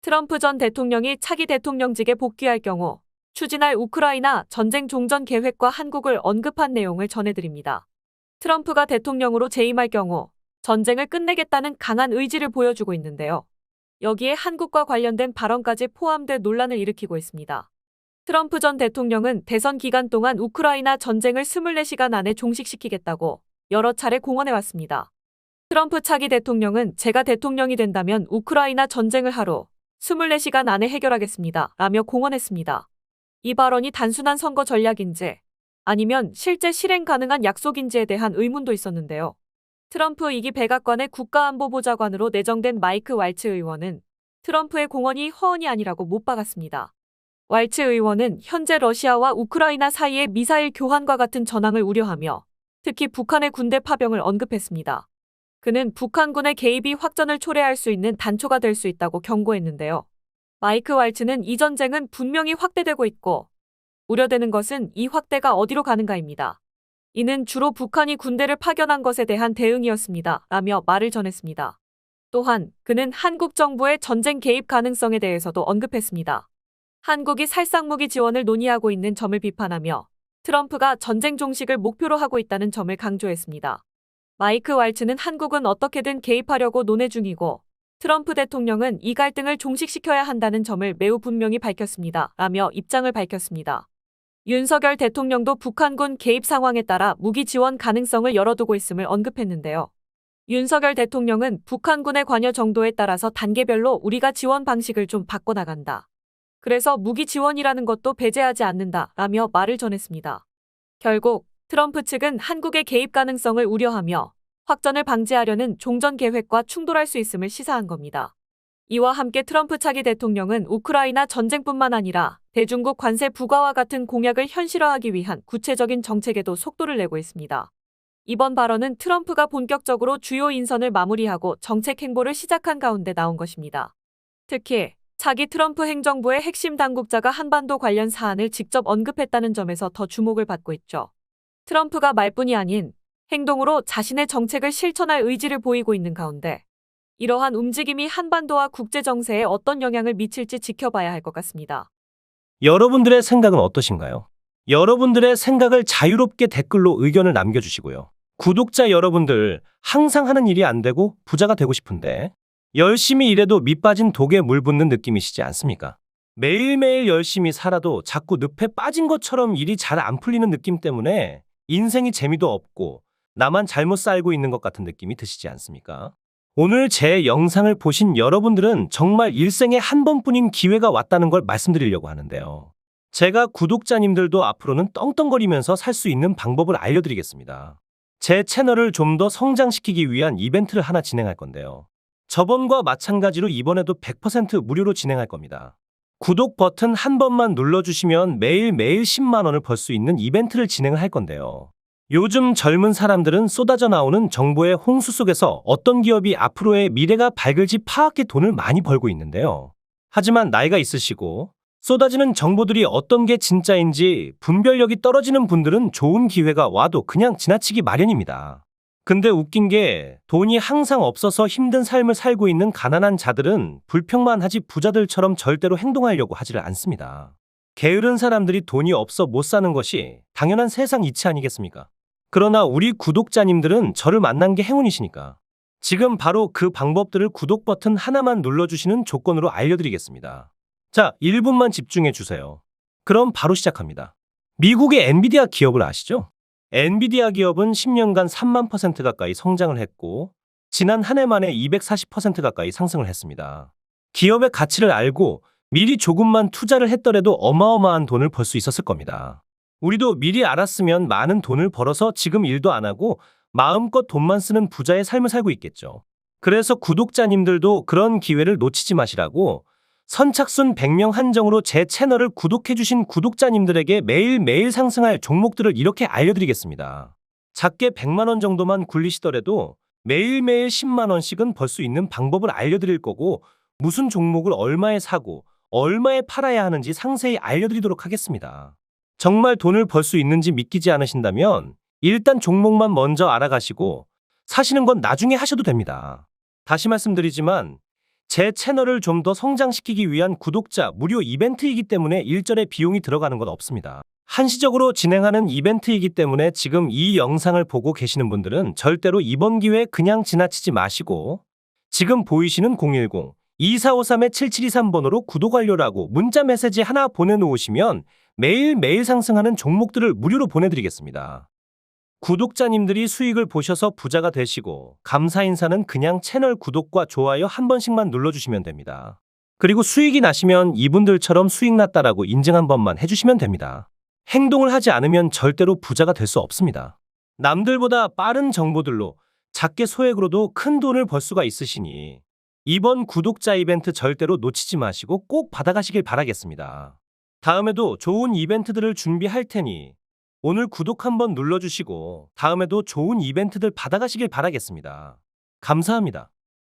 트럼프 전 대통령이 차기 대통령직에 복귀할 경우 추진할 우크라이나 전쟁 종전 계획과 한국을 언급한 내용을 전해드립니다. 트럼프가 대통령으로 재임할 경우 전쟁을 끝내겠다는 강한 의지를 보여주고 있는데요. 여기에 한국과 관련된 발언까지 포함돼 논란을 일으키고 있습니다. 트럼프 전 대통령은 대선 기간 동안 우크라이나 전쟁을 24시간 안에 종식시키겠다고 여러 차례 공언해왔습니다. 트럼프 차기 대통령은 제가 대통령이 된다면 우크라이나 전쟁을 하루 24시간 안에 해결하겠습니다 라며 공언했습니다. 이 발언이 단순한 선거 전략인지 아니면 실제 실행 가능한 약속인지에 대한 의문도 있었는데요. 트럼프 2기 백악관의 국가안보보좌관으로 내정된 마이크 왈츠 의원은 트럼프의 공언이 허언이 아니라고 못 박았습니다. 왈츠 의원은 현재 러시아와 우크라이나 사이의 미사일 교환과 같은 전황을 우려하며 특히 북한의 군대 파병을 언급했습니다. 그는 북한군의 개입이 확전을 초래할 수 있는 단초가 될 수 있다고 경고했는데요. 마이크 왈츠는 이 전쟁은 분명히 확대되고 있고 우려되는 것은 이 확대가 어디로 가는가입니다. 이는 주로 북한이 군대를 파견한 것에 대한 대응이었습니다. 라며 말을 전했습니다. 또한 그는 한국 정부의 전쟁 개입 가능성에 대해서도 언급했습니다. 한국이 살상무기 지원을 논의하고 있는 점을 비판하며 트럼프가 전쟁 종식을 목표로 하고 있다는 점을 강조했습니다. 마이크 왈츠는 한국은 어떻게든 개입하려고 논의 중이고 트럼프 대통령은 이 갈등을 종식시켜야 한다는 점을 매우 분명히 밝혔습니다. 라며 입장을 밝혔습니다. 윤석열 대통령도 북한군 개입 상황에 따라 무기 지원 가능성을 열어두고 있음을 언급했는데요. 윤석열 대통령은 북한군의 관여 정도에 따라서 단계별로 우리가 지원 방식을 좀 바꿔나간다. 그래서 무기 지원이라는 것도 배제하지 않는다 라며 말을 전했습니다. 결국 트럼프 측은 한국의 개입 가능성을 우려하며 확전을 방지하려는 종전 계획과 충돌할 수 있음을 시사한 겁니다. 이와 함께 트럼프 차기 대통령은 우크라이나 전쟁뿐만 아니라 대중국 관세 부과와 같은 공약을 현실화하기 위한 구체적인 정책에도 속도를 내고 있습니다. 이번 발언은 트럼프가 본격적으로 주요 인선을 마무리하고 정책 행보를 시작한 가운데 나온 것입니다. 특히 차기 트럼프 행정부의 핵심 당국자가 한반도 관련 사안을 직접 언급했다는 점에서 더 주목을 받고 있죠. 트럼프가 말뿐이 아닌 행동으로 자신의 정책을 실천할 의지를 보이고 있는 가운데 이러한 움직임이 한반도와 국제 정세에 어떤 영향을 미칠지 지켜봐야 할 것 같습니다. 여러분들의 생각은 어떠신가요? 여러분들의 생각을 자유롭게 댓글로 의견을 남겨주시고요. 구독자 여러분들, 항상 하는 일이 안 되고 부자가 되고 싶은데 열심히 일해도 밑 빠진 독에 물 붓는 느낌이시지 않습니까? 매일매일 열심히 살아도 자꾸 늪에 빠진 것처럼 일이 잘 안 풀리는 느낌 때문에 인생이 재미도 없고 나만 잘못 살고 있는 것 같은 느낌이 드시지 않습니까? 오늘 제 영상을 보신 여러분들은 정말 일생에 한 번뿐인 기회가 왔다는 걸 말씀드리려고 하는데요. 제가 구독자님들도 앞으로는 떵떵거리면서 살 수 있는 방법을 알려드리겠습니다. 제 채널을 좀 더 성장시키기 위한 이벤트를 하나 진행할 건데요. 저번과 마찬가지로 이번에도 100% 무료로 진행할 겁니다. 구독 버튼 한 번만 눌러주시면 매일매일 10만 원을 벌 수 있는 이벤트를 진행을 할 건데요. 요즘 젊은 사람들은 쏟아져 나오는 정보의 홍수 속에서 어떤 기업이 앞으로의 미래가 밝을지 파악해 돈을 많이 벌고 있는데요. 하지만 나이가 있으시고 쏟아지는 정보들이 어떤 게 진짜인지 분별력이 떨어지는 분들은 좋은 기회가 와도 그냥 지나치기 마련입니다. 근데 웃긴 게 돈이 항상 없어서 힘든 삶을 살고 있는 가난한 자들은 불평만 하지 부자들처럼 절대로 행동하려고 하지를 않습니다. 게으른 사람들이 돈이 없어 못 사는 것이 당연한 세상 이치 아니겠습니까? 그러나 우리 구독자님들은 저를 만난 게 행운이시니까 지금 바로 그 방법들을 구독 버튼 하나만 눌러주시는 조건으로 알려드리겠습니다. 자, 1분만 집중해 주세요. 그럼 바로 시작합니다. 미국의 엔비디아 기업을 아시죠? 엔비디아 기업은 10년간 3만% 가까이 성장을 했고 지난 한 해 만에 240% 가까이 상승을 했습니다. 기업의 가치를 알고 미리 조금만 투자를 했더라도 어마어마한 돈을 벌 수 있었을 겁니다. 우리도 미리 알았으면 많은 돈을 벌어서 지금 일도 안 하고 마음껏 돈만 쓰는 부자의 삶을 살고 있겠죠. 그래서 구독자님들도 그런 기회를 놓치지 마시라고 선착순 100명 한정으로 제 채널을 구독해주신 구독자님들에게 매일매일 상승할 종목들을 이렇게 알려드리겠습니다. 작게 100만 원 정도만 굴리시더라도 매일매일 10만 원씩은 벌 수 있는 방법을 알려드릴 거고 무슨 종목을 얼마에 사고 얼마에 팔아야 하는지 상세히 알려드리도록 하겠습니다. 정말 돈을 벌 수 있는지 믿기지 않으신다면 일단 종목만 먼저 알아가시고 사시는 건 나중에 하셔도 됩니다. 다시 말씀드리지만 제 채널을 좀 더 성장시키기 위한 구독자 무료 이벤트이기 때문에 일절의 비용이 들어가는 건 없습니다. 한시적으로 진행하는 이벤트이기 때문에 지금 이 영상을 보고 계시는 분들은 절대로 이번 기회에 그냥 지나치지 마시고 지금 보이시는 010-2453-7723번으로 구독 완료라고 문자 메시지 하나 보내놓으시면 매일매일 상승하는 종목들을 무료로 보내드리겠습니다. 구독자님들이 수익을 보셔서 부자가 되시고 감사 인사는 그냥 채널 구독과 좋아요 한 번씩만 눌러주시면 됩니다. 그리고 수익이 나시면 이분들처럼 수익 났다라고 인증 한 번만 해주시면 됩니다. 행동을 하지 않으면 절대로 부자가 될 수 없습니다. 남들보다 빠른 정보들로 작게 소액으로도 큰 돈을 벌 수가 있으시니 이번 구독자 이벤트 절대로 놓치지 마시고 꼭 받아가시길 바라겠습니다. 다음에도 좋은 이벤트들을 준비할 테니 오늘 구독 한번 눌러주시고 다음에도 좋은 이벤트들 받아가시길 바라겠습니다. 감사합니다.